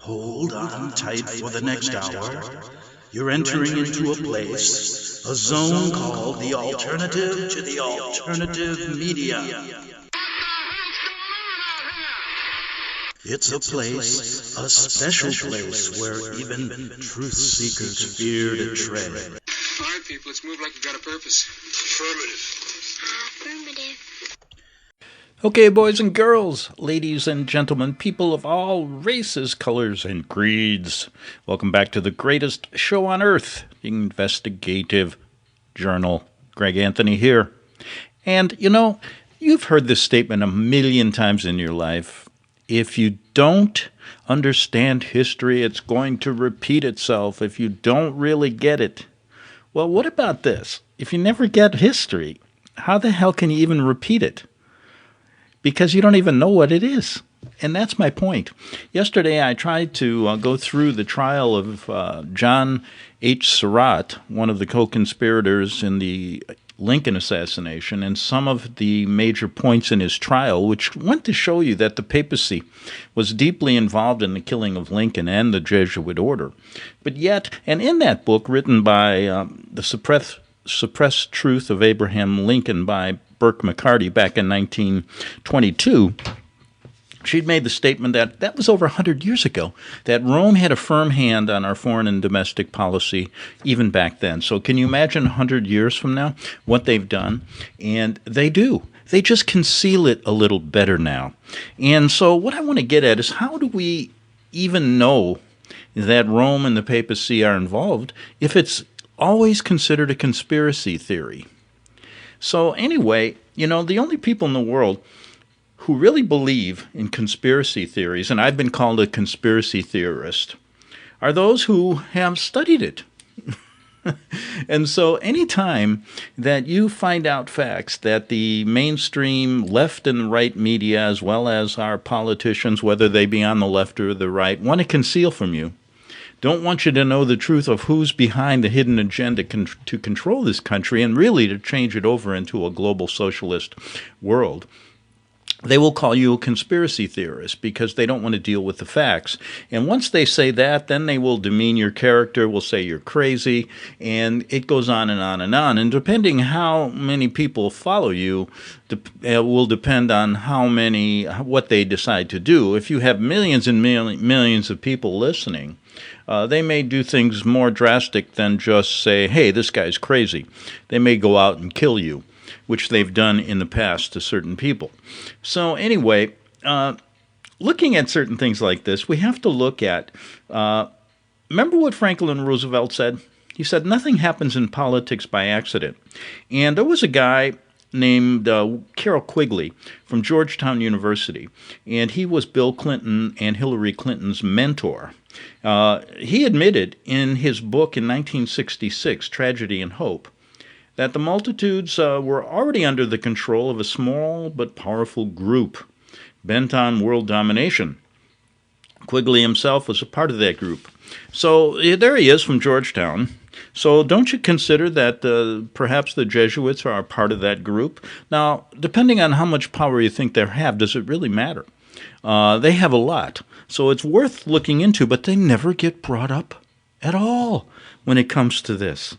Hold on tight for the next hour. You're entering into a place, a zone called the alternative to the alternative media. It's a place, a special place where even truth seekers fear to tread. All right, people, let's move like we've got a purpose. Affirmative. Okay, boys and girls, ladies and gentlemen, people of all races, colors, and creeds, welcome back to the greatest show on earth, the investigative journal. Greg Anthony here. And, you know, you've heard this statement a million times in your life. If you don't understand history, it's going to repeat itself if you don't really get it. Well, what about this? If you never get history, how the hell can you even repeat it? Because you don't even know what it is. And that's my point. Yesterday I tried to go through the trial of John H. Surratt, one of the co-conspirators in the Lincoln assassination, and some of the major points in his trial, which went to show you that the papacy was deeply involved in the killing of Lincoln and the Jesuit order. But yet, and in that book written by The Suppressed Truth of Abraham Lincoln by Burke McCarty back in 1922, she'd made the statement that that was over 100 years ago, that Rome had a firm hand on our foreign and domestic policy even back then. So can you imagine 100 years from now what they've done? And they do. They just conceal it a little better now. And so what I want to get at is, how do we even know that Rome and the papacy are involved if it's always considered a conspiracy theory? So anyway, you know, the only people in the world who really believe in conspiracy theories, and I've been called a conspiracy theorist, are those who have studied it. And so anytime that you find out facts that the mainstream left and right media, as well as our politicians, whether they be on the left or the right, want to conceal from you, don't want you to know the truth of who's behind the hidden agenda to control this country and really to change it over into a global socialist world, they will call you a conspiracy theorist because they don't want to deal with the facts. And once they say that, then they will demean your character, will say you're crazy, and it goes on and on and on. And depending how many people follow you, it will depend on what they decide to do. If you have millions and millions of people listening, they may do things more drastic than just say, hey, this guy's crazy. They may go out and kill you, which they've done in the past to certain people. So anyway, looking at certain things like this, we have to look at, remember what Franklin Roosevelt said? He said, nothing happens in politics by accident. And there was a guy named Carroll Quigley from Georgetown University, and he was Bill Clinton and Hillary Clinton's mentor. He admitted in his book in 1966, Tragedy and Hope, that the multitudes were already under the control of a small but powerful group bent on world domination. Quigley himself was a part of that group. So there he is from Georgetown. So don't you consider that perhaps the Jesuits are a part of that group? Now, depending on how much power you think they have, does it really matter? They have a lot. So it's worth looking into, but they never get brought up at all when it comes to this.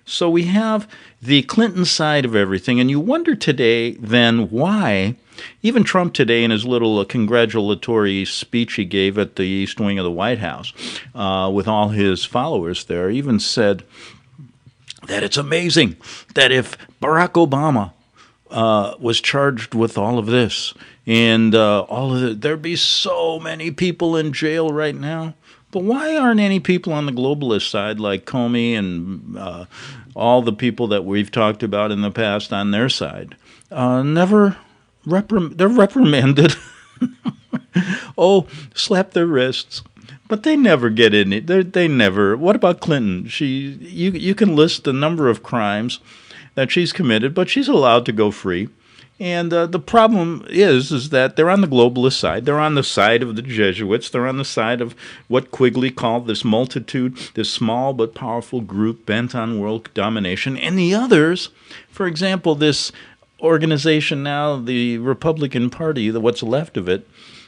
So we have the Clinton side of everything, and you wonder today then why even Trump today in his little congratulatory speech he gave at the East Wing of the White House with all his followers there even said that it's amazing that if Barack Obama was charged with all of this and all of it, there'd be so many people in jail right now. But why aren't any people on the globalist side like Comey and all the people that we've talked about in the past on their side? They're reprimanded. Oh, slap their wrists. But they never get in it. They never. What about Clinton? You can list the number of crimes that she's committed, but she's allowed to go free. And the problem is that they're on the globalist side. They're on the side of the Jesuits. They're on the side of what Quigley called this multitude, this small but powerful group bent on world domination. And the others, for example, this organization now, the Republican Party, what's left of it,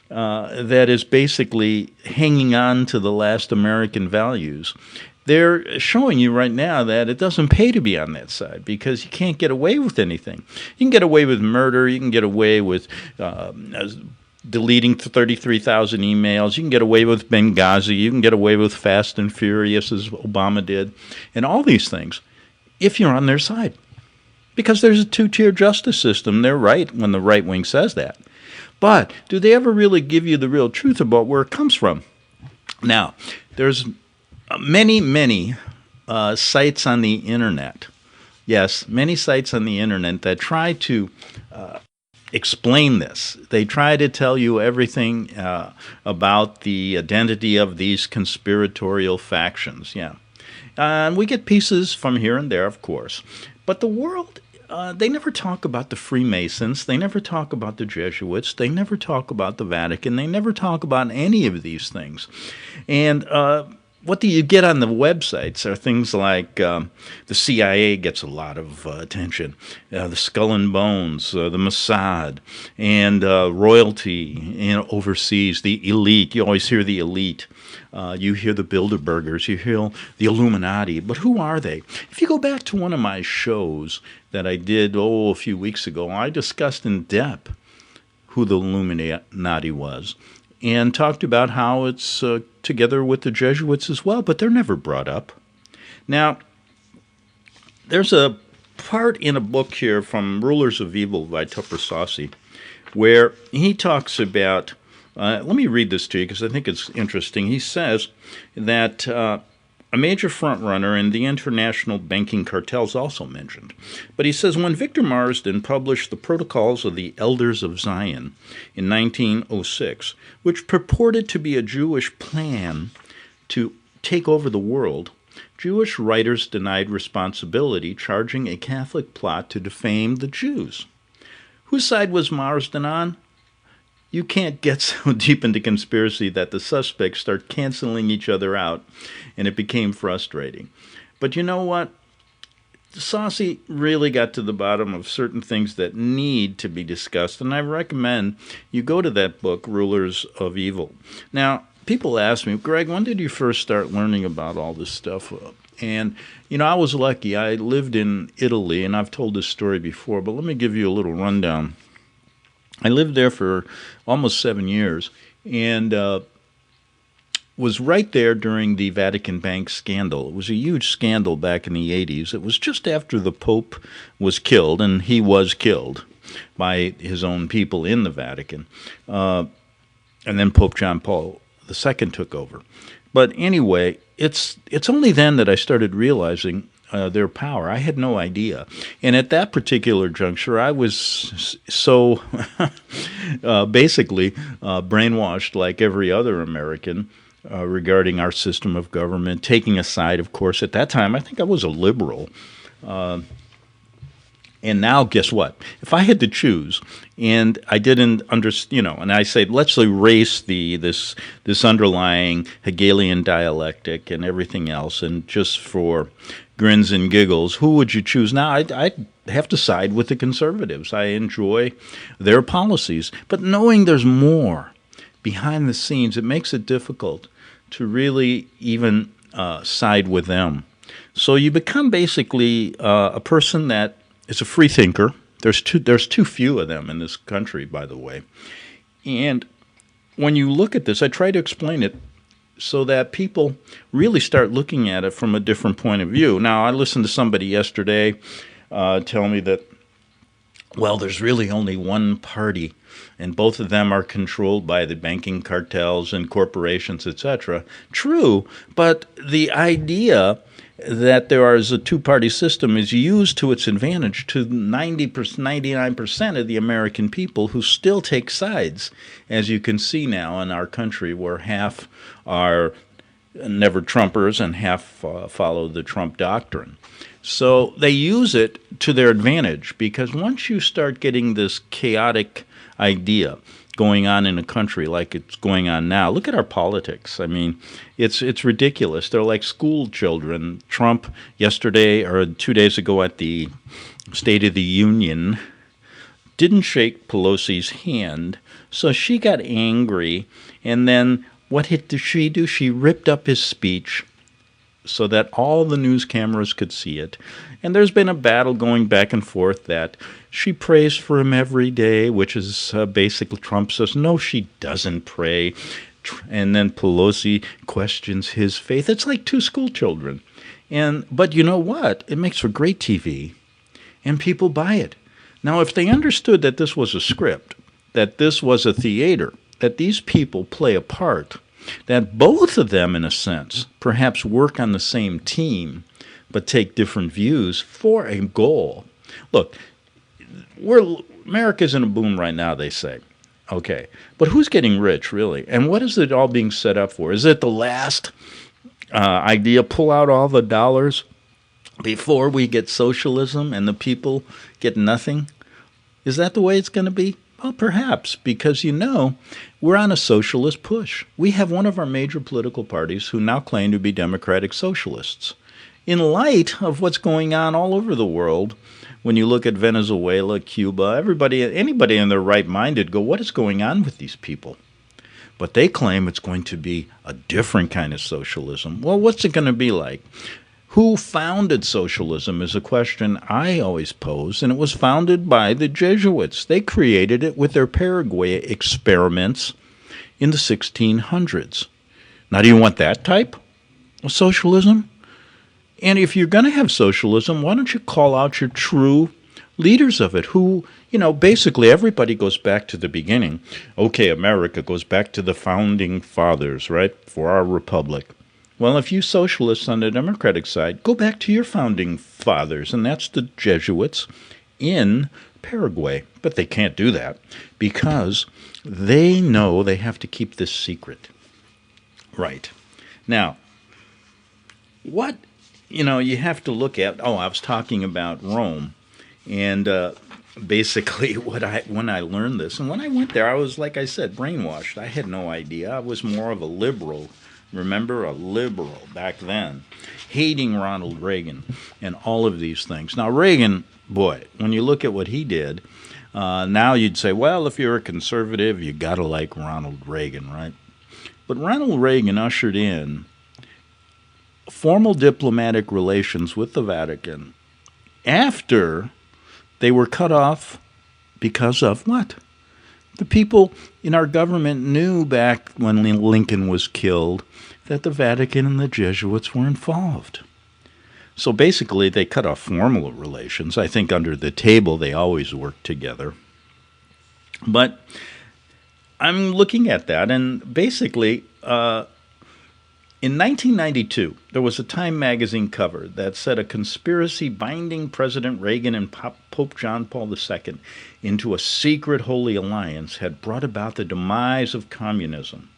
that is basically hanging on to the last American values. They're showing you right now that it doesn't pay to be on that side because you can't get away with anything. You can get away with murder. You can get away with deleting 33,000 emails. You can get away with Benghazi. You can get away with Fast and Furious, as Obama did, and all these things if you're on their side. Because there's a two-tier justice system. They're right when the right wing says that. But do they ever really give you the real truth about where it comes from? Now, there's many sites on the internet. Yes, many sites on the internet that try to explain this. They try to tell you everything about the identity of these conspiratorial factions. Yeah. And we get pieces from here and there, of course. But the world, they never talk about the Freemasons. They never talk about the Jesuits. They never talk about the Vatican. They never talk about any of these things. And what do you get on the websites are things like the CIA gets a lot of attention, the Skull and Bones, the Mossad, and royalty overseas, the elite. You always hear the elite. You hear the Bilderbergers, you hear the Illuminati, but who are they? If you go back to one of my shows that I did, a few weeks ago, I discussed in depth who the Illuminati was and talked about how it's together with the Jesuits as well, but they're never brought up. Now, there's a part in a book here from Rulers of Evil by Tupper Saucy where he talks about let me read this to you because I think it's interesting. He says that a major frontrunner in the international banking cartel is also mentioned. But he says, when Victor Marsden published the Protocols of the Elders of Zion in 1906, which purported to be a Jewish plan to take over the world, Jewish writers denied responsibility, charging a Catholic plot to defame the Jews. Whose side was Marsden on? You can't get so deep into conspiracy that the suspects start canceling each other out, and it became frustrating. But you know what? Saucy really got to the bottom of certain things that need to be discussed, and I recommend you go to that book, Rulers of Evil. Now, people ask me, Greg, when did you first start learning about all this stuff? And, I was lucky. I lived in Italy, and I've told this story before, but let me give you a little rundown. I lived there for almost 7 years and was right there during the Vatican Bank scandal. It was a huge scandal back in the 80s. It was just after the Pope was killed, and he was killed by his own people in the Vatican. And then Pope John Paul II took over. But anyway, it's only then that I started realizing their power. I had no idea. And at that particular juncture, I was so basically brainwashed like every other American regarding our system of government, taking a side, of course. At that time, I think I was a liberal. And now, guess what? If I had to choose, and I didn't understand, and I said, let's erase this underlying Hegelian dialectic and everything else, and just for grins and giggles, who would you choose? Now, I'd have to side with the conservatives. I enjoy their policies, but knowing there's more behind the scenes, it makes it difficult to really even side with them. So you become basically a person that is a free thinker. There's too few of them in this country, by the way. And when you look at this, I try to explain it so that people really start looking at it from a different point of view. Now, I listened to somebody yesterday tell me that, well, there's really only one party, and both of them are controlled by the banking cartels and corporations, etc. True, but the idea that there is a two-party system is used to its advantage to 99% of the American people who still take sides, as you can see now in our country, where half are never Trumpers and half follow the Trump doctrine. So they use it to their advantage, because once you start getting this chaotic idea going on in a country like it's going on now. Look at our politics. I mean, it's ridiculous. They're like school children. Trump yesterday or 2 days ago at the State of the Union didn't shake Pelosi's hand So she got angry, and then what did she do? She ripped up his speech so that all the news cameras could see it. And there's been a battle going back and forth that she prays for him every day, which is basically Trump says, no, she doesn't pray. And then Pelosi questions his faith. It's like two school children. But you know what? It makes for great TV, and people buy it. Now, if they understood that this was a script, that this was a theater, that these people play a part, that both of them, in a sense, perhaps work on the same team, but take different views for a goal. Look, America's in a boom right now, they say. Okay, but who's getting rich, really? And what is it all being set up for? Is it the last idea, pull out all the dollars before we get socialism and the people get nothing? Is that the way it's going to be? Well, perhaps, because, we're on a socialist push. We have one of our major political parties who now claim to be democratic socialists. In light of what's going on all over the world, when you look at Venezuela, Cuba, anybody in their right minded go, what is going on with these people? But they claim it's going to be a different kind of socialism. Well, what's it going to be like? Who founded socialism is a question I always pose, and it was founded by the Jesuits. They created it with their Paraguay experiments in the 1600s. Now, do you want that type of socialism? And if you're going to have socialism, why don't you call out your true leaders of it who, basically everybody goes back to the beginning. Okay, America goes back to the founding fathers, right, for our republic. Well, if you socialists on the Democratic side, go back to your founding fathers, and that's the Jesuits in Paraguay. But they can't do that because they know they have to keep this secret. Right. Now, what, you have to look at, I was talking about Rome, and basically when I learned this, and when I went there, I was, like I said, brainwashed. I had no idea. I was more of a liberal. Remember, a liberal back then, hating Ronald Reagan and all of these things. Now, Reagan, boy, when you look at what he did, now you'd say, well, if you're a conservative, you got to like Ronald Reagan, right? But Ronald Reagan ushered in formal diplomatic relations with the Vatican after they were cut off because of what? The people in our government knew back when Lincoln was killed that the Vatican and the Jesuits were involved. So basically, they cut off formal relations. I think under the table, they always worked together. But I'm looking at that, and basically, in 1992, there was a Time magazine cover that said a conspiracy binding President Reagan and Pope John Paul II into a secret holy alliance had brought about the demise of communism.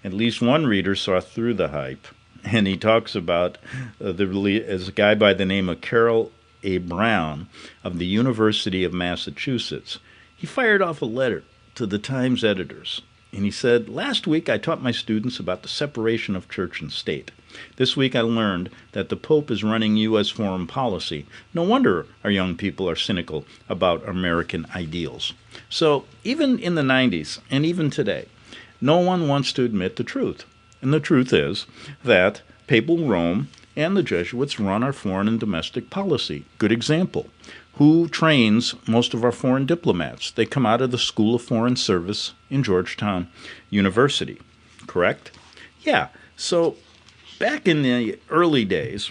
At least one reader saw through the hype, and he talks about as a guy by the name of Carroll A. Brown of the University of Massachusetts. He fired off a letter to the Times editors. And he said, last week I taught my students about the separation of church and state. This week I learned that the Pope is running U.S. foreign policy. No wonder our young people are cynical about American ideals. So even in the 90s and even today, no one wants to admit the truth. And the truth is that Papal Rome and the Jesuits run our foreign and domestic policy. Good example. Who trains most of our foreign diplomats? They come out of the School of Foreign Service in Georgetown University, correct? Yeah, so back in the early days,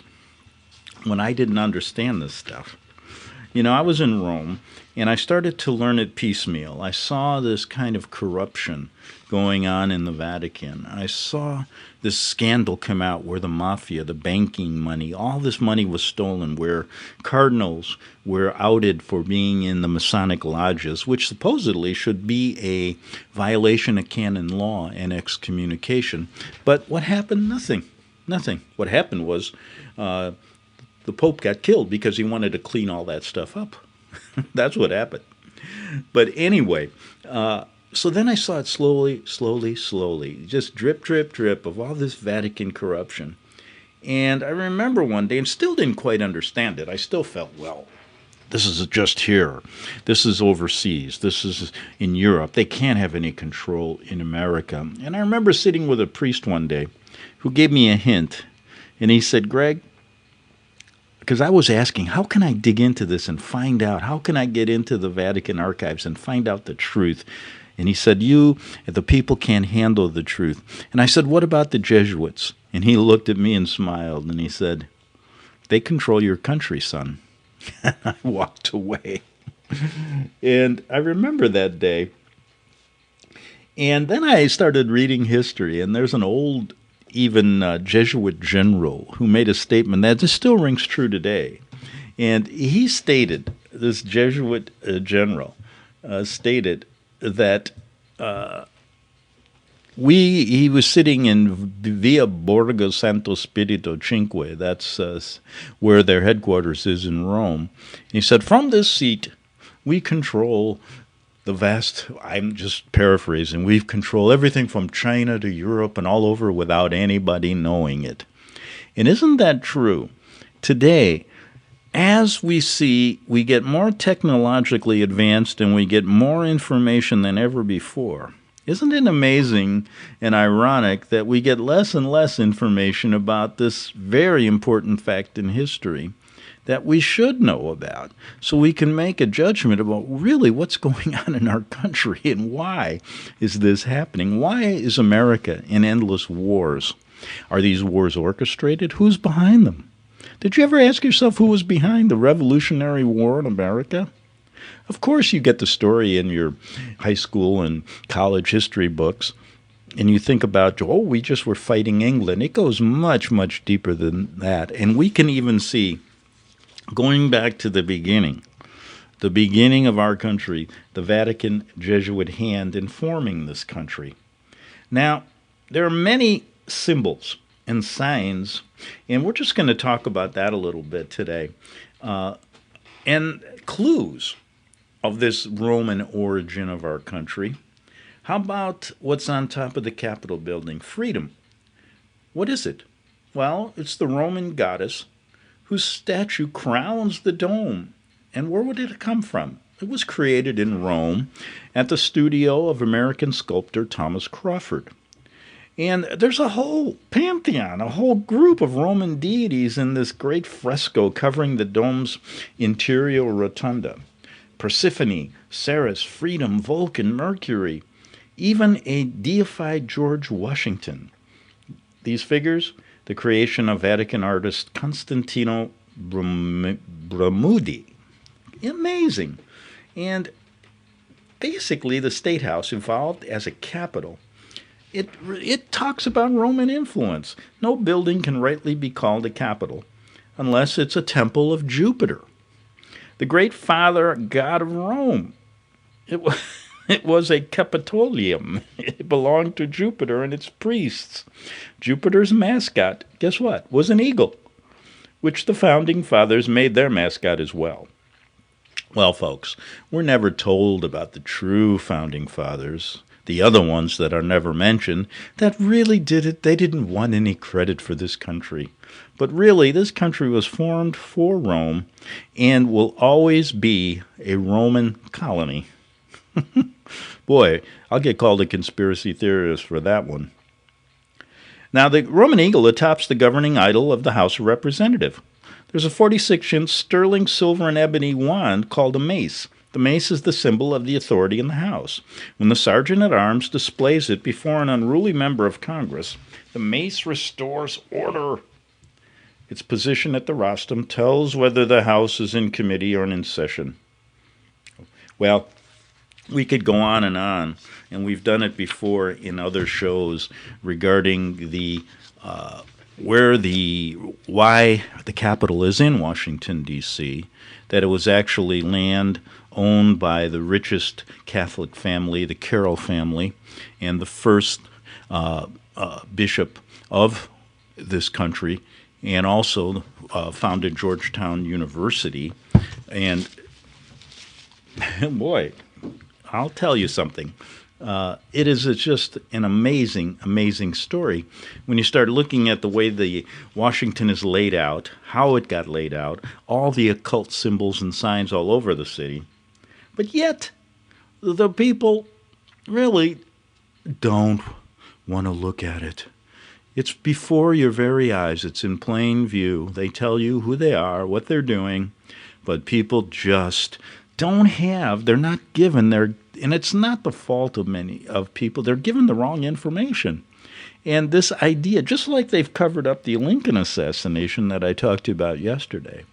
when I didn't understand this stuff, I was in Rome, and I started to learn it piecemeal. I saw this kind of corruption going on in the Vatican. I saw this scandal come out where the mafia, the banking money, all this money was stolen, where cardinals were outed for being in the Masonic lodges, which supposedly should be a violation of canon law and excommunication. But what happened? Nothing. What happened was the Pope got killed because he wanted to clean all that stuff up. That's what happened. But anyway, so then I saw it slowly, just drip, drip, drip of all this Vatican corruption. And I remember one day, and still didn't quite understand it, I still felt, well, This is just here. This is overseas. This is in Europe. They can't have any control in America. And I remember sitting with a priest one day who gave me a hint. And he said, Greg, because I was asking, how can I dig into this and find out? How can I get into the Vatican archives and find out the truth? And he said, you, the people can't handle the truth. And I said, what about the Jesuits? And he looked at me and smiled, and he said, they control your country, son. And I walked away. And I remember that day. And then I started reading history, and there's an old, even Jesuit general who made a statement that still rings true today. And he stated, this Jesuit general stated that he was sitting in Via Borgo Santo Spirito Cinque, that's where their headquarters is in Rome. He said, from this seat, we control the vast, I'm just paraphrasing, we control everything from China to Europe and all over without anybody knowing it. And isn't that true? Today, as we see, we get more technologically advanced and we get more information than ever before. Isn't it amazing and ironic that we get less and less information about this very important fact in history that we should know about, so we can make a judgment about really what's going on in our country and why is this happening? Why is America in endless wars? Are these wars orchestrated? Who's behind them? Did you ever ask yourself who was behind the Revolutionary War in America? Of course you get the story in your high school and college history books, and you think about, oh, we just were fighting England. It goes much, much deeper than that. And we can even see, going back to the beginning of our country, the Vatican Jesuit hand in forming this country. Now, there are many symbols and signs, and we're just going to talk about that a little bit today, and clues of this Roman origin of our country. How about what's on top of the Capitol building? Freedom. What is it? Well, it's the Roman goddess whose statue crowns the dome. And where would it come from? It was created in Rome at the studio of American sculptor Thomas Crawford. And there's a whole pantheon, a whole group of Roman deities in this great fresco covering the dome's interior rotunda. Persephone, Ceres, Freedom, Vulcan, Mercury, even a deified George Washington. These figures, the creation of Vatican artist Constantino Bramudi. Amazing. And basically the State House evolved as a capital. It talks about Roman influence. No building can rightly be called a capital unless it's a temple of Jupiter, the great father god of Rome. It was a Capitolium. It belonged to Jupiter and its priests. Jupiter's mascot, guess what, was an eagle, which the founding fathers made their mascot as well. Well, folks, we're never told about the true founding fathers, the other ones that are never mentioned, that really did it. They didn't want any credit for this country. But really, this country was formed for Rome and will always be a Roman colony. Boy, I'll get called a conspiracy theorist for that one. Now, the Roman eagle attops the governing idol of the House of Representatives. There's a 46-inch sterling silver and ebony wand called a mace. The mace is the symbol of the authority in the House. When the sergeant-at-arms displays it before an unruly member of Congress, the mace restores order. Its position at the rostrum tells whether the House is in committee or in session. Well, we could go on, and we've done it before in other shows regarding the why the Capitol is in Washington, D.C., that it was actually land owned by the richest Catholic family, the Carroll family, and the first bishop of this country, and also founded Georgetown University. And boy, I'll tell you something. It's just an amazing, amazing story when you start looking at the way the Washington is laid out, how it got laid out, all the occult symbols and signs all over the city. But yet, the people really don't want to look at it. It's before your very eyes. It's in plain view. They tell you who they are, what they're doing, but people just they're not given and it's not the fault of many of people. They're given the wrong information. And this idea, just like they've covered up the Lincoln assassination that I talked to you about yesterday,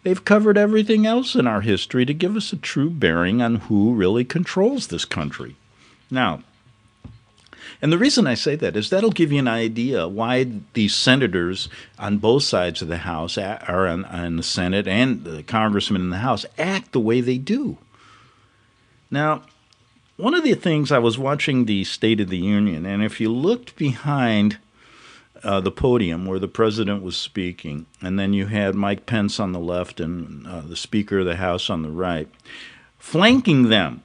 they've covered everything else in our history to give us a true bearing on who really controls this country. Now, and the reason I say that is that'll give you an idea why these senators on both sides of the House, or in the Senate, and the congressmen in the House act the way they do. Now, one of the things, I was watching the State of the Union, and if you looked behind the podium where the president was speaking, and then you had Mike Pence on the left and the Speaker of the House on the right, flanking them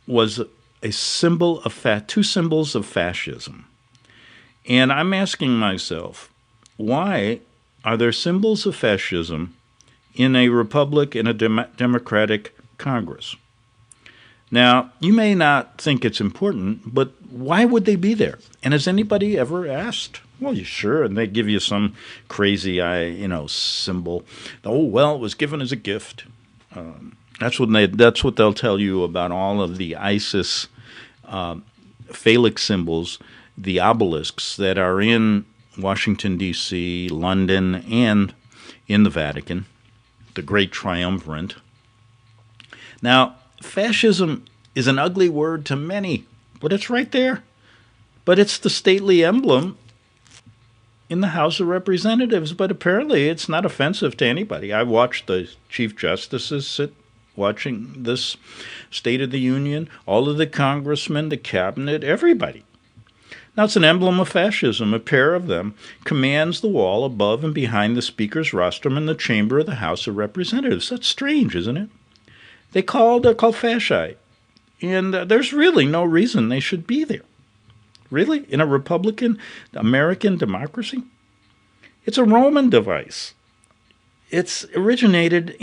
was a symbol of two symbols of fascism. And I'm asking myself, why are there symbols of fascism in a republic, in a democratic Congress? Now, you may not think it's important, but why would they be there? And has anybody ever asked? Well, you sure, and they give you some crazy, symbol. Oh, well, it was given as a gift. That's what they'll tell you about all of the ISIS phallic symbols, the obelisks that are in Washington, D.C., London, and in the Vatican, the Great Triumvirate. Now, fascism is an ugly word to many, but it's right there. But it's the stately emblem in the House of Representatives, but apparently it's not offensive to anybody. I watched the Chief Justices sit watching this State of the Union, all of the congressmen, the cabinet, everybody. Now, it's an emblem of fascism. A pair of them commands the wall above and behind the Speaker's rostrum in the chamber of the House of Representatives. That's strange, isn't it? They're called fasci, and there's really no reason they should be there. Really? In a Republican American democracy? It's a Roman device. It's originated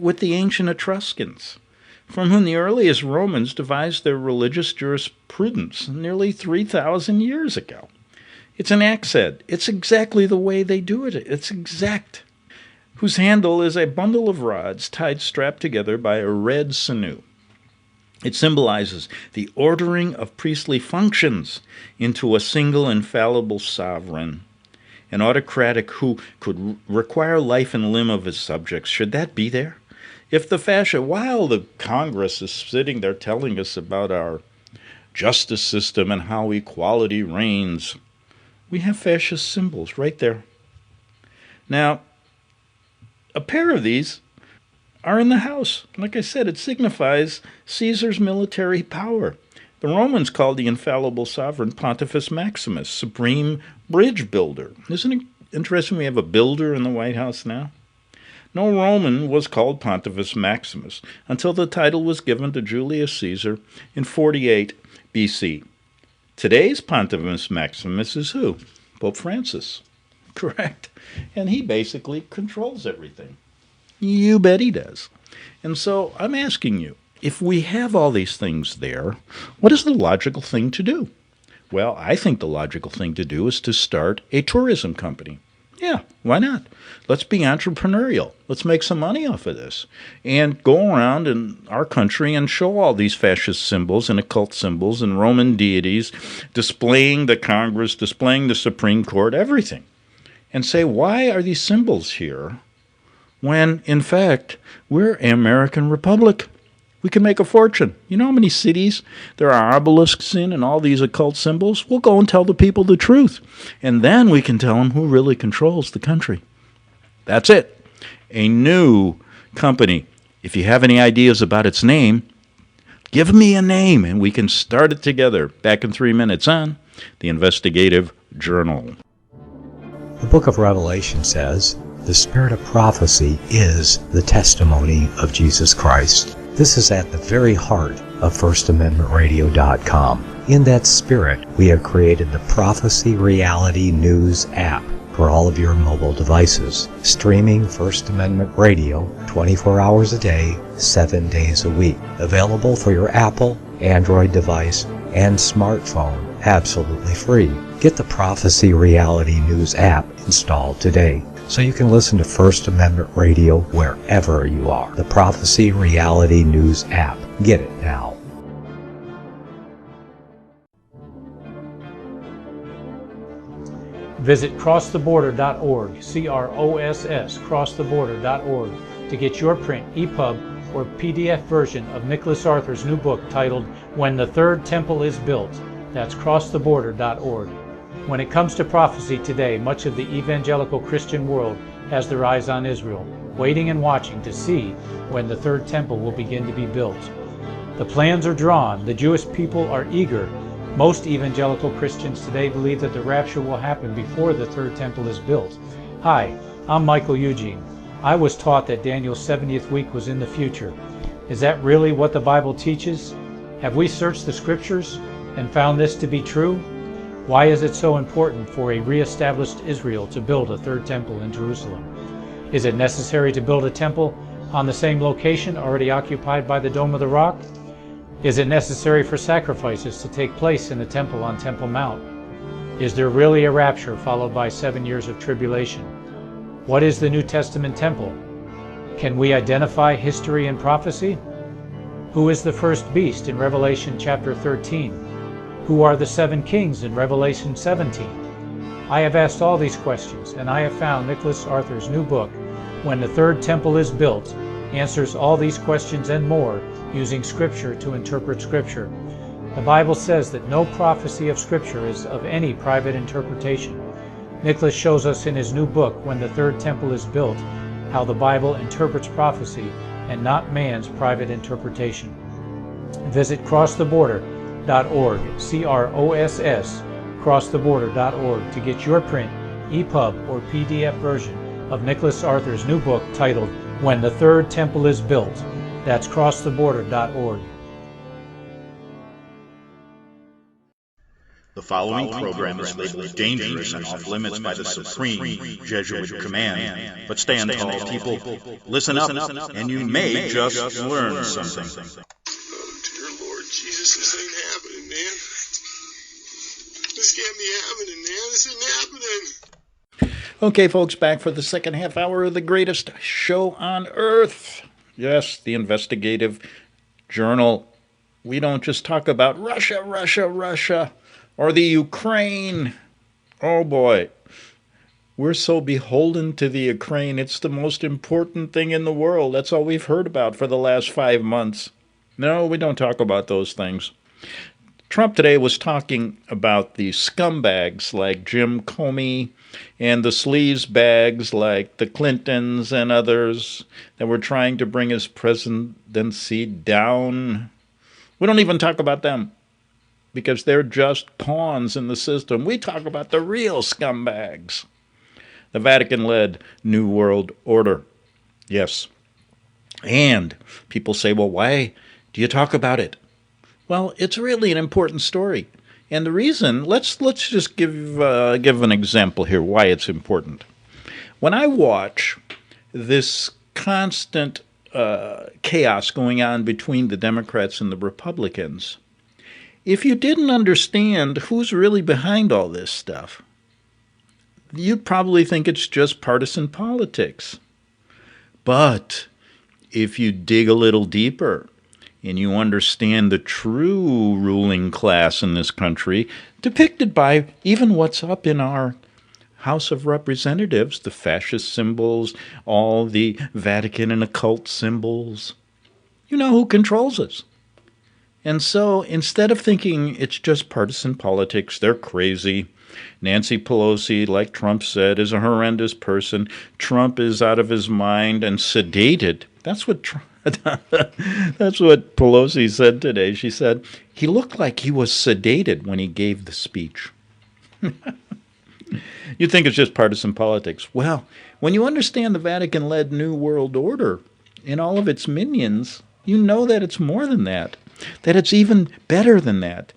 with the ancient Etruscans, from whom the earliest Romans devised their religious jurisprudence nearly 3,000 years ago. It's an axe head. It's exactly the way they do it. It's exact. Whose handle is a bundle of rods strapped together by a red sinew. It symbolizes the ordering of priestly functions into a single infallible sovereign. An autocratic who could require life and limb of his subjects. Should that be there? If the fascia, while the Congress is sitting there telling us about our justice system and how equality reigns, we have fascist symbols right there. Now, a pair of these are in the House. Like I said, it signifies Caesar's military power. The Romans called the infallible sovereign Pontifex Maximus, supreme bridge builder. Isn't it interesting we have a builder in the White House now? No Roman was called Pontifex Maximus until the title was given to Julius Caesar in 48 BC. Today's Pontifex Maximus is who? Pope Francis. Correct. And he basically controls everything. You bet he does. And so I'm asking you, if we have all these things there, what is the logical thing to do? Well, I think the logical thing to do is to start a tourism company. Yeah, why not? Let's be entrepreneurial. Let's make some money off of this and go around in our country and show all these fascist symbols and occult symbols and Roman deities, displaying the Congress, displaying the Supreme Court, everything. And say, why are these symbols here when, in fact, we're an American republic? We can make a fortune. You know how many cities there are obelisks in and all these occult symbols? We'll go and tell the people the truth. And then we can tell them who really controls the country. That's it. A new company. If you have any ideas about its name, give me a name and we can start it together. Back in 3 minutes on the Investigative Journal. The book of Revelation says, the spirit of prophecy is the testimony of Jesus Christ. This is at the very heart of FirstAmendmentRadio.com. In that spirit, we have created the Prophecy Reality News app for all of your mobile devices, streaming First Amendment Radio 24 hours a day, 7 days a week. Available for your Apple, Android device, and smartphone, absolutely free. Get the Prophecy Reality News app installed today, so you can listen to First Amendment Radio wherever you are. The Prophecy Reality News app. Get it now. Visit crosstheborder.org, CROSS, crosstheborder.org, to get your print, EPUB, or PDF version of Nicholas Arthur's new book titled When the Third Temple is Built. That's crosstheborder.org. When it comes to prophecy today, much of the evangelical Christian world has their eyes on Israel, waiting and watching to see when the third temple will begin to be built. The plans are drawn. The Jewish people are eager. Most evangelical Christians today believe that the rapture will happen before the third temple is built. Hi, I'm Michael Eugene. I was taught that Daniel's 70th week was in the future. Is that really what the Bible teaches? Have we searched the scriptures and found this to be true? Why is it so important for a re-established Israel to build a third temple in Jerusalem? Is it necessary to build a temple on the same location already occupied by the Dome of the Rock? Is it necessary for sacrifices to take place in the temple on Temple Mount? Is there really a rapture followed by 7 years of tribulation? What is the New Testament temple? Can we identify history and prophecy? Who is the first beast in Revelation chapter 13? Who are the 7 kings in Revelation 17? I have asked all these questions, and I have found Nicholas Arthur's new book, When the Third Temple is Built, answers all these questions and more using Scripture to interpret Scripture. The Bible says that no prophecy of Scripture is of any private interpretation. Nicholas shows us in his new book, When the Third Temple is Built, how the Bible interprets prophecy and not man's private interpretation. Visit crosstheborder.org, CROSS, crosstheborder.org, to get your print, EPUB, or PDF version of Nicholas Arthur's new book titled When the Third Temple is Built. That's crosstheborder.org. The following program is labeled dangerous and off limits by the Supreme Jesuit Command. But stand tall, people. Listen up, and you may just learn something. Oh, dear Lord Jesus, this ain't happening, man. This can't be happening, man. This isn't happening. Okay, folks, back for the second half hour of the greatest show on earth. Yes, the investigative journal. We don't just talk about Russia, Russia, Russia, or the Ukraine. Oh, boy. We're so beholden to the Ukraine. It's the most important thing in the world. That's all we've heard about for the last 5 months. No, we don't talk about those things. Trump today was talking about the scumbags like Jim Comey and the sleazebags like the Clintons and others that were trying to bring his presidency down. We don't even talk about them because they're just pawns in the system. We talk about the real scumbags. The Vatican-led New World Order. Yes. And people say, well, why do you talk about it? Well, it's really an important story. And the reason, let's just give an example here why it's important. When I watch this constant chaos going on between the Democrats and the Republicans, if you didn't understand who's really behind all this stuff, you'd probably think it's just partisan politics. But if you dig a little deeper and you understand the true ruling class in this country, depicted by even what's up in our House of Representatives, the fascist symbols, all the Vatican and occult symbols, you know who controls us. And so instead of thinking it's just partisan politics, they're crazy. Nancy Pelosi, like Trump said, is a horrendous person. Trump is out of his mind and sedated. That's what Pelosi said today. She said he looked like he was sedated when he gave the speech. You think it's just partisan politics. Well, when you understand the Vatican-led New World Order and all of its minions, you know that it's more than that. that it's even better than that.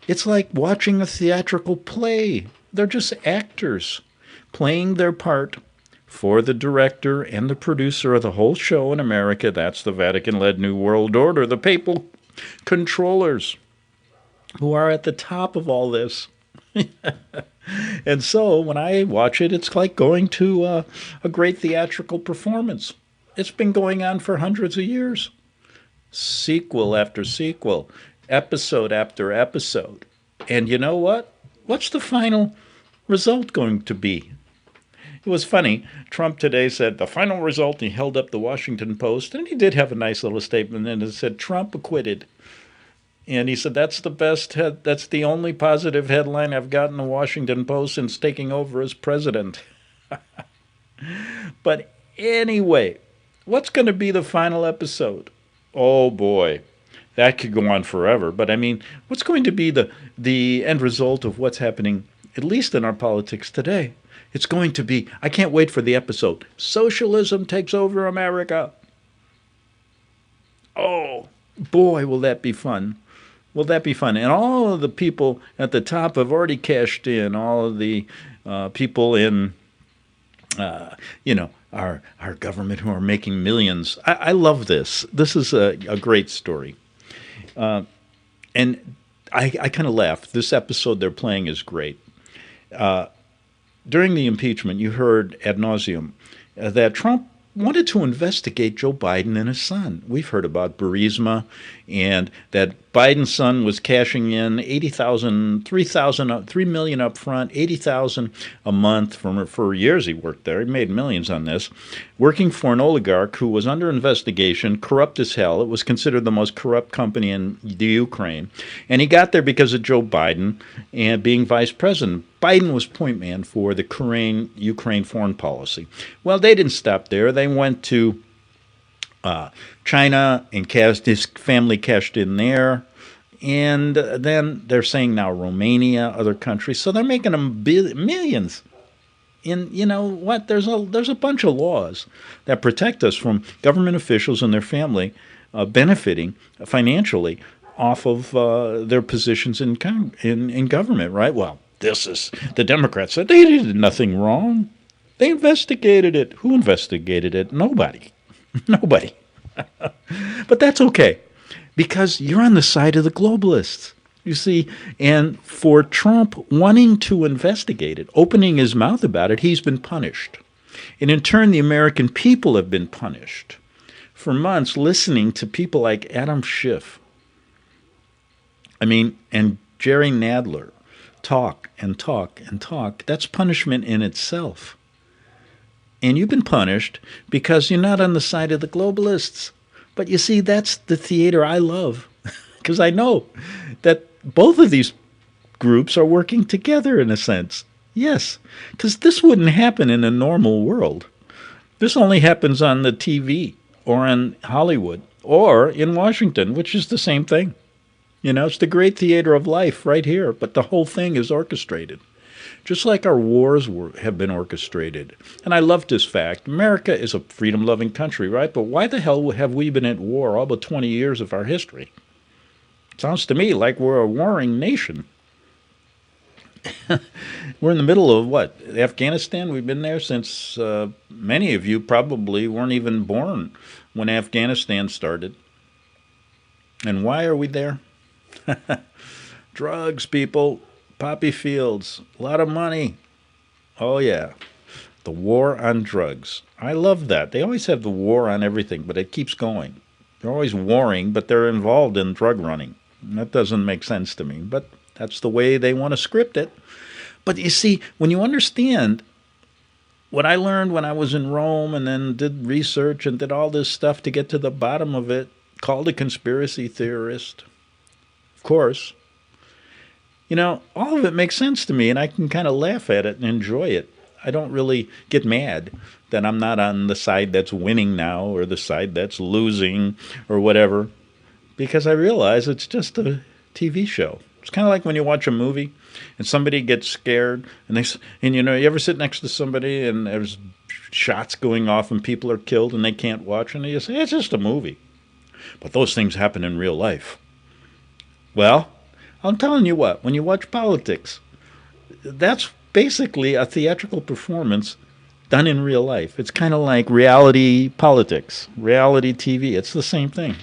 It's like watching a theatrical play. They're just actors playing their part for the director and the producer of the whole show in America. That's the Vatican-led New World Order, the papal controllers who are at the top of all this. And so when I watch it, it's like going to a great theatrical performance. It's been going on for hundreds of years. Sequel after sequel, episode after episode. And you know what? What's the final result going to be? It was funny. Trump today said the final result, he held up the Washington Post, and he did have a nice little statement, and it said, Trump acquitted. And he said, that's the only positive headline I've got in the Washington Post since taking over as president. But anyway, what's going to be the final episode? Oh, boy. That could go on forever. But, I mean, what's going to be the end result of what's happening, at least in our politics today? It's going to be, I can't wait for the episode, Socialism Takes Over America. Oh, boy, will that be fun. Will that be fun? And all of the people at the top have already cashed in. All of the people in, our government who are making millions. I love this. This is a great story. And I kind of laughed. This episode they're playing is great. During the impeachment, you heard ad nauseum that Trump wanted to investigate Joe Biden and his son. We've heard about Burisma and that Biden's son was cashing in $3 million up front, $80,000 a month for years he worked there. He made millions on this, working for an oligarch who was under investigation, corrupt as hell. It was considered the most corrupt company in the Ukraine. And he got there because of Joe Biden and being vice president. Biden was point man for the Ukraine foreign policy. Well, they didn't stop there. They went to China and his family cashed in there. And then they're saying now Romania, other countries. So they're making them millions. And you know what? There's a bunch of laws that protect us from government officials and their family benefiting financially off of their positions in government, right? Well, this is the Democrats said they did nothing wrong. They investigated it. Who investigated it? Nobody. Nobody. But that's okay, because you're on the side of the globalists, you see. And for Trump wanting to investigate it, opening his mouth about it, he's been punished. And in turn, the American people have been punished for months listening to people like Adam Schiff, and Jerry Nadler talk and talk and talk. That's punishment in itself. And you've been punished because you're not on the side of the globalists. But you see, that's the theater I love, because I know that both of these groups are working together in a sense. Yes, because this wouldn't happen in a normal world. This only happens on the TV or in Hollywood or in Washington, which is the same thing. You know, it's the great theater of life right here, but the whole thing is orchestrated. Just like our wars have been orchestrated. And I love this fact. America is a freedom-loving country, right? But why the hell have we been at war all but 20 years of our history? Sounds to me like we're a warring nation. We're in the middle of what? Afghanistan? We've been there since many of you probably weren't even born when Afghanistan started. And why are we there? Drugs, people. Poppy fields, a lot of money. Oh, yeah. The war on drugs. I love that. They always have the war on everything, but it keeps going. They're always warring, but they're involved in drug running. And that doesn't make sense to me, but that's the way they want to script it. But you see, when you understand what I learned when I was in Rome and then did research and did all this stuff to get to the bottom of it, called a conspiracy theorist, of course, you know, all of it makes sense to me, and I can kind of laugh at it and enjoy it. I don't really get mad that I'm not on the side that's winning now or the side that's losing or whatever, because I realize it's just a TV show. It's kind of like when you watch a movie and somebody gets scared, and you know, you ever sit next to somebody and there's shots going off and people are killed and they can't watch, and you say, it's just a movie. But those things happen in real life. Well, I'm telling you what, when you watch politics, that's basically a theatrical performance done in real life. It's kind of like reality politics, reality TV. It's the same thing.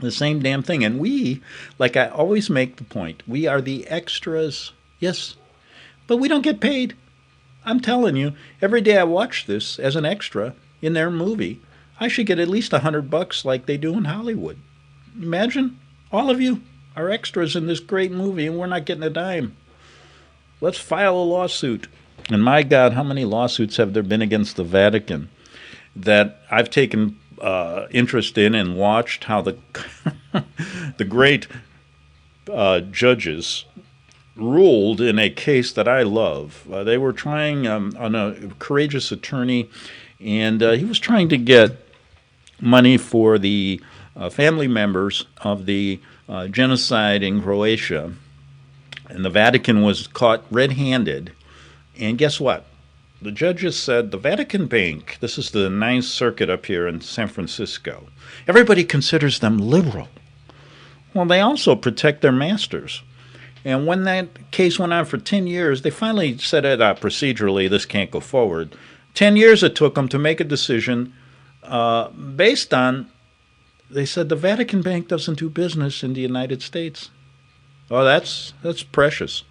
The same damn thing. And we, like I always make the point, we are the extras. Yes, but we don't get paid. I'm telling you, every day I watch this as an extra in their movie, I should get at least $100 like they do in Hollywood. Imagine, all of you are extras in this great movie and we're not getting a dime. Let's file a lawsuit. And my God, how many lawsuits have there been against the Vatican that I've taken interest in and watched how the the great judges ruled in a case that I love. They were trying on a courageous attorney, and he was trying to get money for the family members of the genocide in Croatia. And the Vatican was caught red-handed. And guess what? The judges said the Vatican Bank, this is the Ninth Circuit up here in San Francisco, everybody considers them liberal. Well, they also protect their masters. And when that case went on for 10 years, they finally said procedurally, this can't go forward. 10 years it took them to make a decision based on, they said the Vatican Bank doesn't do business in the United States. Oh, that's precious.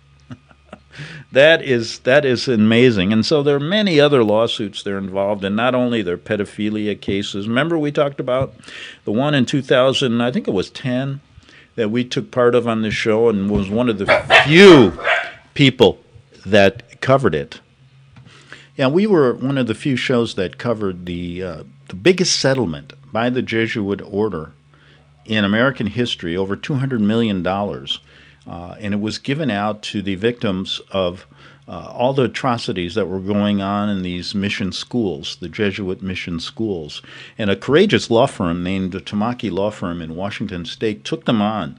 That is amazing. And so there are many other lawsuits they're involved in, not only their pedophilia cases. Remember we talked about the one in 2000, I think it was 10, that we took part of on this show and was one of the few people that covered it. Yeah, we were one of the few shows that covered the biggest settlement by the Jesuit order in American history, over $200 million. And it was given out to the victims of all the atrocities that were going on in these mission schools, the Jesuit mission schools. And a courageous law firm named the Tamaki Law Firm in Washington State took them on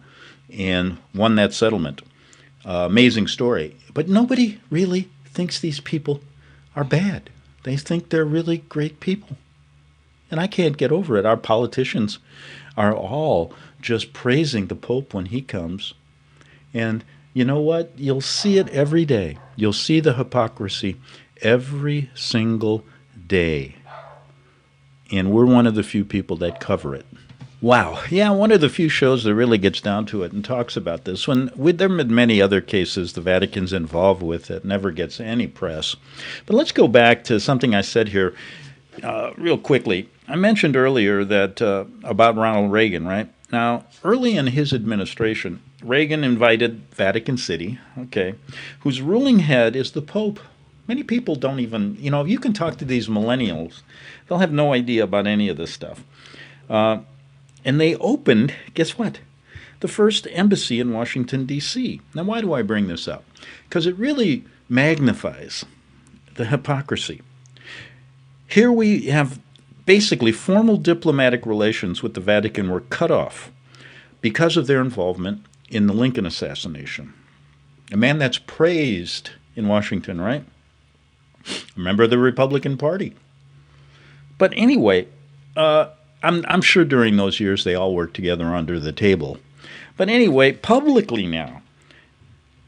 and won that settlement. Amazing story. But nobody really thinks these people are bad. They think they're really great people. And I can't get over it. Our politicians are all just praising the Pope when he comes. And you know what? You'll see it every day. You'll see the hypocrisy every single day. And we're one of the few people that cover it. Wow. Yeah, one of the few shows that really gets down to it and talks about this. There have been many other cases the Vatican's involved with that never gets any press. But let's go back to something I said here real quickly. I mentioned earlier that about Ronald Reagan, right? Now, early in his administration, Reagan invited Vatican City, whose ruling head is the Pope. Many people don't even, you can talk to these millennials, they'll have no idea about any of this stuff. And they opened, guess what? The first embassy in Washington, D.C. Now, why do I bring this up? Because it really magnifies the hypocrisy. Here we have basically formal diplomatic relations with the Vatican were cut off because of their involvement in the Lincoln assassination. A man that's praised in Washington, right? A member of the Republican Party. But anyway, I'm sure during those years they all worked together under the table. But anyway, publicly now,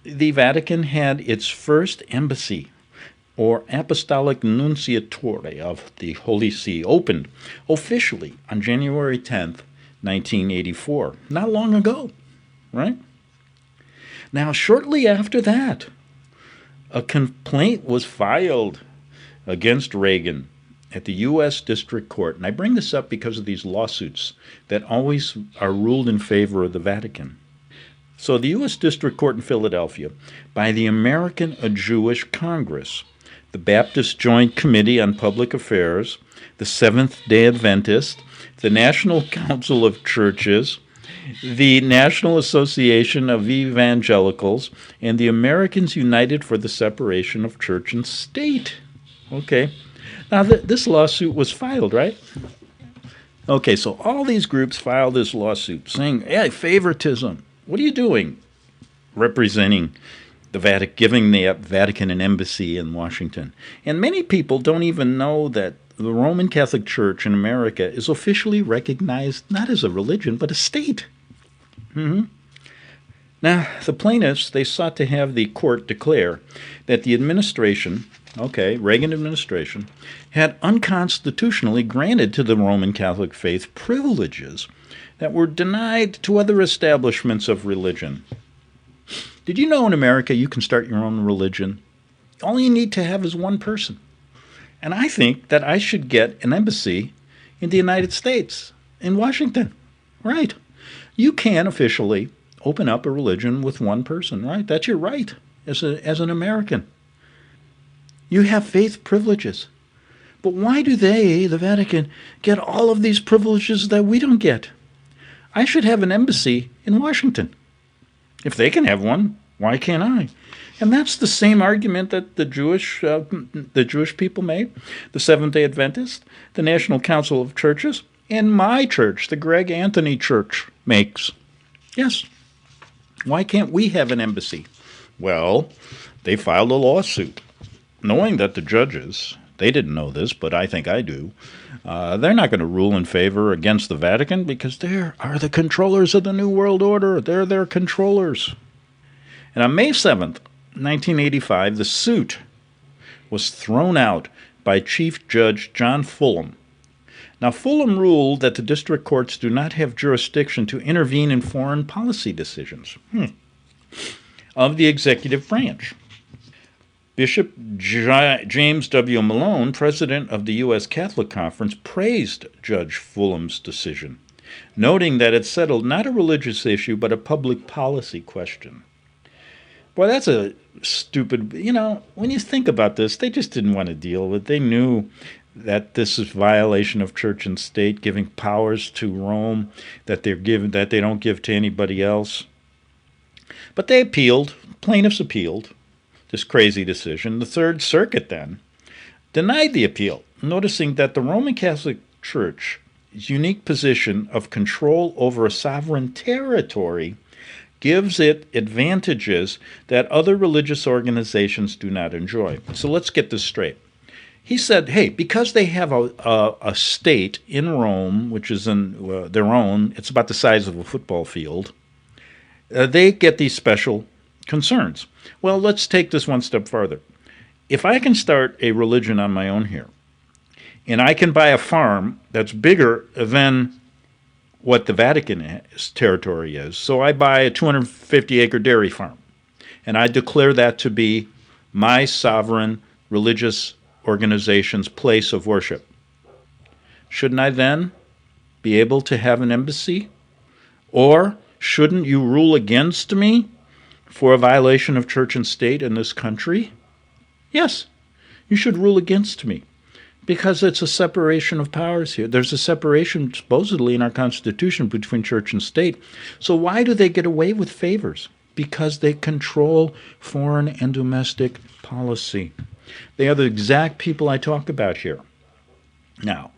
the Vatican had its first embassy or Apostolic Nunciatore of the Holy See opened officially on January 10th, 1984. Not long ago, right? Now, shortly after that, a complaint was filed against Reagan at the U.S. District Court. And I bring this up because of these lawsuits that always are ruled in favor of the Vatican. So the U.S. District Court in Philadelphia, by the American Jewish Congress, the Baptist Joint Committee on Public Affairs, the Seventh-day Adventist, the National Council of Churches, the National Association of Evangelicals, and the Americans United for the Separation of Church and State. Okay. Now, this lawsuit was filed, right? Okay, so all these groups filed this lawsuit saying, hey, favoritism. What are you doing? Representing the Vatican, giving the Vatican an embassy in Washington. And many people don't even know that the Roman Catholic Church in America is officially recognized not as a religion, but a state. Now, the plaintiffs, they sought to have the court declare that the administration, Reagan administration, had unconstitutionally granted to the Roman Catholic faith privileges that were denied to other establishments of religion. Did you know in America you can start your own religion? All you need to have is one person. And I think that I should get an embassy in the United States, in Washington. Right. You can officially open up a religion with one person, right? That's your right as an American. You have faith privileges. But why do they, the Vatican, get all of these privileges that we don't get? I should have an embassy in Washington. If they can have one, why can't I? And that's the same argument that the Jewish people made, the Seventh-day Adventists, the National Council of Churches, and my church, the Greg Anthony Church, makes. Yes. Why can't we have an embassy? Well, they filed a lawsuit, knowing that the judges, they didn't know this, but I think I do, they're not going to rule in favor against the Vatican because they are the controllers of the New World Order. They're their controllers. And on May 7th, 1985, the suit was thrown out by Chief Judge John Fulham. Now, Fulham ruled that the district courts do not have jurisdiction to intervene in foreign policy decisions of the executive branch. Bishop James W. Malone, president of the U.S. Catholic Conference, praised Judge Fulham's decision, noting that it settled not a religious issue but a public policy question. Boy, that's a stupid, when you think about this, they just didn't want to deal with it. They knew that this is violation of church and state, giving powers to Rome that they don't give to anybody else. But they appealed, plaintiffs appealed this crazy decision. The Third Circuit then denied the appeal, noticing that the Roman Catholic Church's unique position of control over a sovereign territory gives it advantages that other religious organizations do not enjoy. So let's get this straight. He said, hey, because they have a state in Rome, which is in their own, it's about the size of a football field, they get these special concerns. Well, let's take this one step farther. If I can start a religion on my own here, and I can buy a farm that's bigger than what the Vatican's territory is, so I buy a 250-acre dairy farm, and I declare that to be my sovereign religious organization's place of worship. Shouldn't I then be able to have an embassy? Or shouldn't you rule against me for a violation of church and state in this country? Yes, you should rule against me because it's a separation of powers here. There's a separation supposedly in our Constitution between church and state. So why do they get away with favors? Because they control foreign and domestic policy. They are the exact people I talk about here. Now,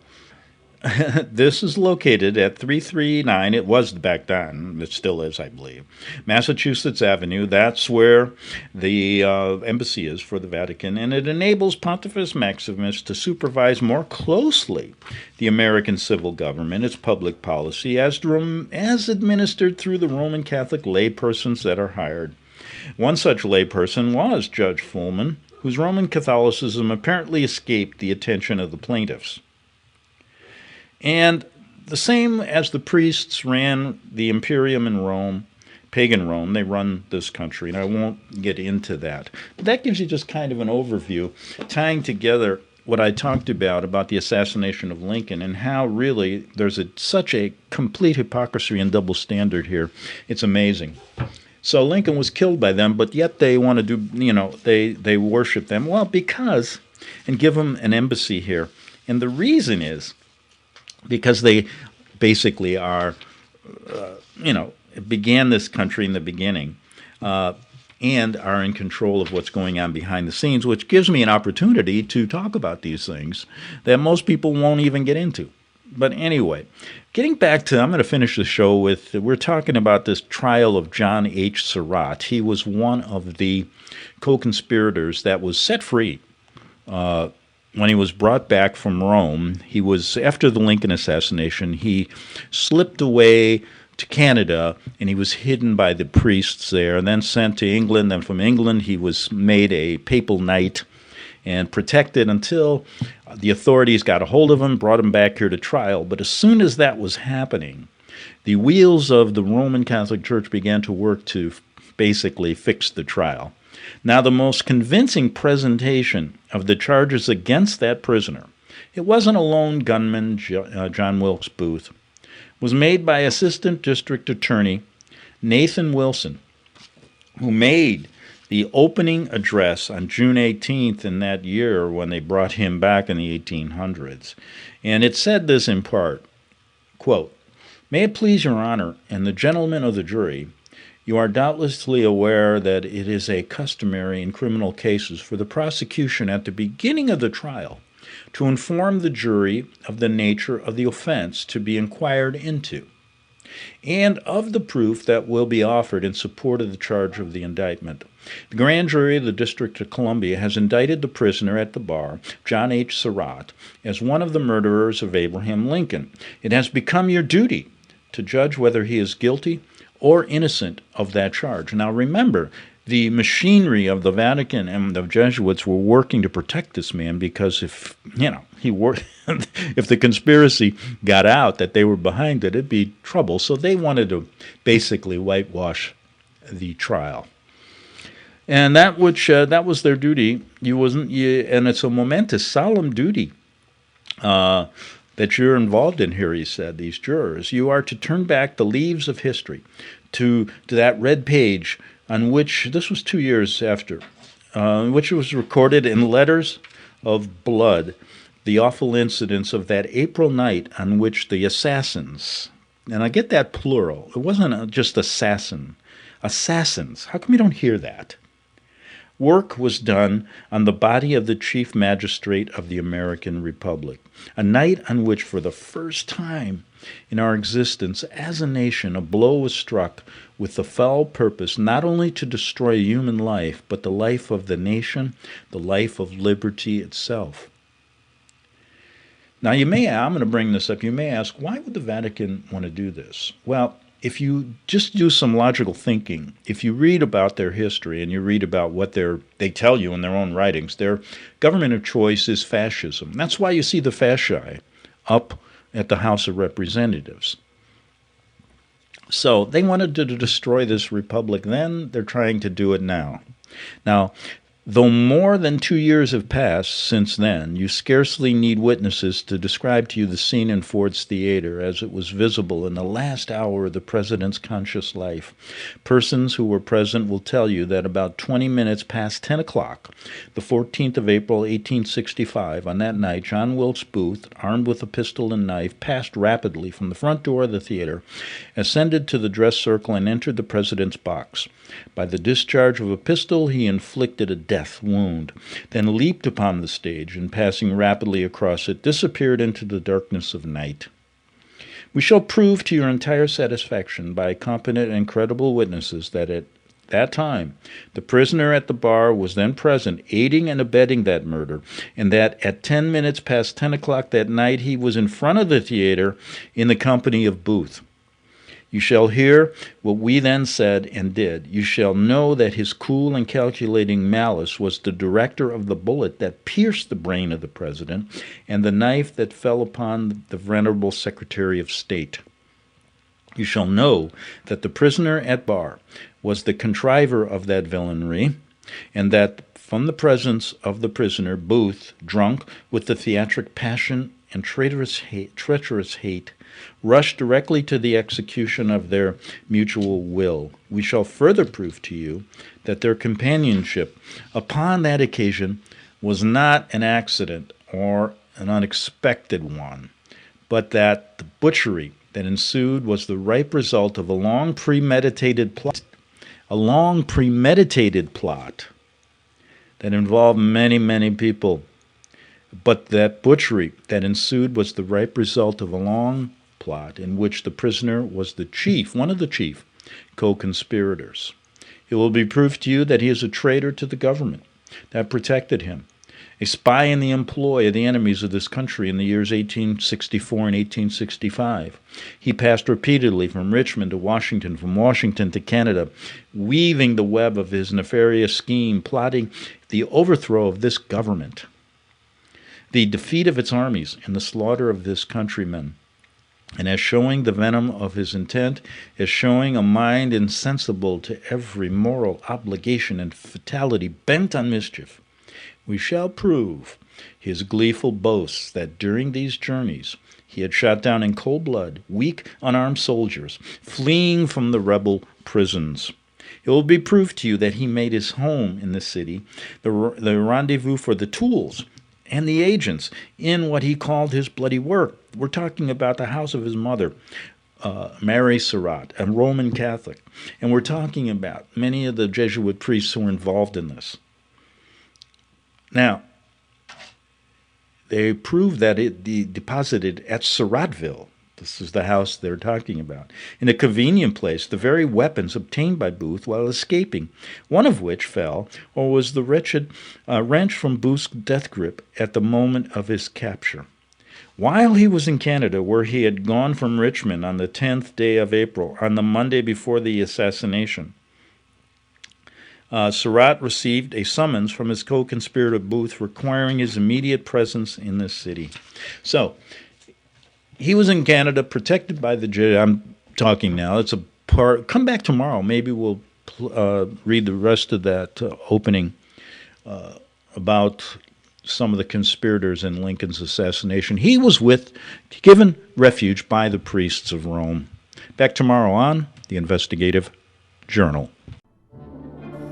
this is located at 339, it was back then, it still is, I believe, Massachusetts Avenue. That's where the embassy is for the Vatican, and it enables Pontifex Maximus to supervise more closely the American civil government, its public policy, as administered through the Roman Catholic laypersons that are hired. One such layperson was Judge Fulham, whose Roman Catholicism apparently escaped the attention of the plaintiffs. And the same as the priests ran the Imperium in Rome, pagan Rome, they run this country, and I won't get into that. But that gives you just kind of an overview, tying together what I talked about the assassination of Lincoln, and how really there's such a complete hypocrisy and double standard here. It's amazing. So Lincoln was killed by them, but yet they want to do, they worship them. Well, because, and give them an embassy here. And the reason is, because they basically are, began this country in the beginning and are in control of what's going on behind the scenes, which gives me an opportunity to talk about these things that most people won't even get into. But anyway, getting back to, I'm going to finish the show with, we're talking about this trial of John H. Surratt. He was one of the co-conspirators that was set free when he was brought back from Rome. He was, after the Lincoln assassination, he slipped away to Canada, and he was hidden by the priests there, and then sent to England. Then from England, he was made a papal knight and protected until the authorities got a hold of him, brought him back here to trial. But as soon as that was happening, the wheels of the Roman Catholic Church began to work to basically fix the trial. Now, the most convincing presentation of the charges against that prisoner, it wasn't a lone gunman, John Wilkes Booth, was made by Assistant District Attorney Nathan Wilson, who made the opening address on June 18th in that year when they brought him back in the 1800s. And it said this in part, quote, "May it please your honor and the gentlemen of the jury, you are doubtlessly aware that it is a customary in criminal cases for the prosecution at the beginning of the trial to inform the jury of the nature of the offense to be inquired into, and of the proof that will be offered in support of the charge of the indictment. The grand jury of the District of Columbia has indicted the prisoner at the bar, John H. Surratt, as one of the murderers of Abraham Lincoln. It has become your duty to judge whether he is guilty or innocent of that charge." Now remember, the machinery of the Vatican and the Jesuits were working to protect this man, because if if the conspiracy got out that they were behind it, it'd be trouble. So they wanted to basically whitewash the trial, and that was their duty. And it's a momentous, solemn duty that you're involved in here, he said, these jurors. You are to turn back the leaves of history to that red page on which, this was 2 years after, which was recorded in letters of blood, the awful incidents of that April night on which the assassins, and I get that plural, it wasn't just assassin, assassins, how come you don't hear that? Work was done on the body of the Chief Magistrate of the American Republic, a night on which for the first time in our existence as a nation a blow was struck with the foul purpose not only to destroy human life, but the life of the nation, the life of liberty itself. Now I'm going to bring this up, you may ask, why would the Vatican want to do this? Well, if you just do some logical thinking, if you read about their history and you read about what they tell you in their own writings, their government of choice is fascism. That's why you see the fasci up at the House of Representatives. So they wanted to destroy this republic then, they're trying to do it now. Now, though more than 2 years have passed since then, you scarcely need witnesses to describe to you the scene in Ford's Theater as it was visible in the last hour of the president's conscious life. Persons who were present will tell you that about 20 minutes past 10 o'clock, the 14th of April, 1865, on that night, John Wilkes Booth, armed with a pistol and knife, passed rapidly from the front door of the theater, ascended to the dress circle, and entered the president's box. By the discharge of a pistol, he inflicted a death wound, then leaped upon the stage, and passing rapidly across it, disappeared into the darkness of night. We shall prove to your entire satisfaction by competent and credible witnesses that at that time the prisoner at the bar was then present, aiding and abetting that murder, and that at 10 minutes past 10 o'clock that night he was in front of the theater in the company of Booth. You shall hear what we then said and did. You shall know that his cool and calculating malice was the director of the bullet that pierced the brain of the president and the knife that fell upon the venerable Secretary of State. You shall know that the prisoner at bar was the contriver of that villainy, and that from the presence of the prisoner, Booth, drunk with the theatric passion and treacherous hate, rushed directly to the execution of their mutual will. We shall further prove to you that their companionship upon that occasion was not an accident or an unexpected one, but that the butchery that ensued was the ripe result of a long premeditated plot that involved many, many people. But that butchery that ensued was the ripe result of a long plot in which the prisoner was one of the chief co-conspirators. It will be proved to you that he is a traitor to the government that protected him, a spy in the employ of the enemies of this country in the years 1864 and 1865. He passed repeatedly from Richmond to Washington, from Washington to Canada, weaving the web of his nefarious scheme, plotting the overthrow of this government, the defeat of its armies, and the slaughter of this countrymen. And as showing the venom of his intent, as showing a mind insensible to every moral obligation and fatality bent on mischief, we shall prove his gleeful boasts that during these journeys he had shot down in cold blood weak, unarmed soldiers fleeing from the rebel prisons. It will be proved to you that he made his home in the city the rendezvous for the tools and the agents in what he called his bloody work. We're talking about the house of his mother, Mary Surratt, a Roman Catholic. And we're talking about many of the Jesuit priests who were involved in this. Now, they proved that it deposited at Surrattville. This is the house they're talking about. In a convenient place, the very weapons obtained by Booth while escaping, one of which fell, or was the wretched wrench from Booth's death grip at the moment of his capture. While he was in Canada, where he had gone from Richmond on the 10th day of April, on the Monday before the assassination, Surratt received a summons from his co-conspirator Booth requiring his immediate presence in this city. So, he was in Canada, protected by the I'm talking now. It's a part. Come back tomorrow. Maybe we'll read the rest of that opening about some of the conspirators in Lincoln's assassination. He was given refuge by the priests of Rome. Back tomorrow on the Investigative Journal.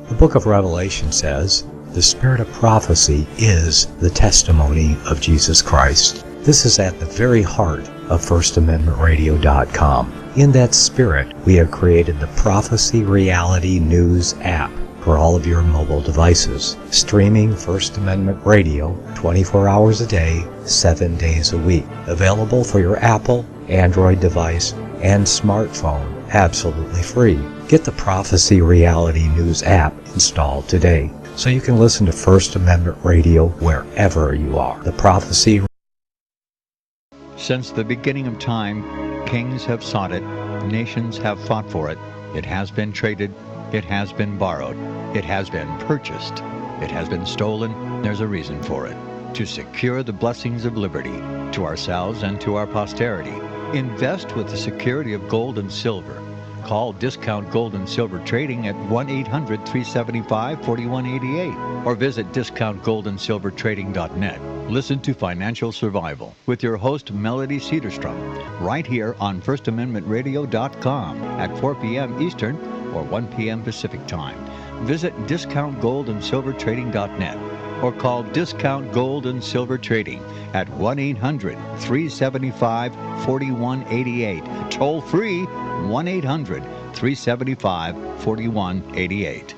The book of Revelation says, "The spirit of prophecy is the testimony of Jesus Christ." This is at the very heart of FirstAmendmentRadio.com. In that spirit, we have created the Prophecy Reality News app for all of your mobile devices, streaming First Amendment Radio 24 hours a day, 7 days a week. Available for your Apple, Android device, and smartphone, absolutely free. Get the Prophecy Reality News app installed today so you can listen to First Amendment Radio wherever you are. The Prophecy. Since the beginning of time, kings have sought it, nations have fought for it. It has been traded, it has been borrowed, it has been purchased, it has been stolen. There's a reason for it. To secure the blessings of liberty to ourselves and to our posterity. Invest with the security of gold and silver. Call Discount Gold and Silver Trading at 1-800-375-4188 or visit discountgoldandsilvertrading.net. Listen to Financial Survival with your host Melody Cedarstrom right here on FirstAmendmentRadio.com at 4 p.m. Eastern or 1 p.m. Pacific Time. Visit discountgoldandsilvertrading.net or call Discount Gold and Silver Trading at 1-800-375-4188. Toll free 1-800-375-4188.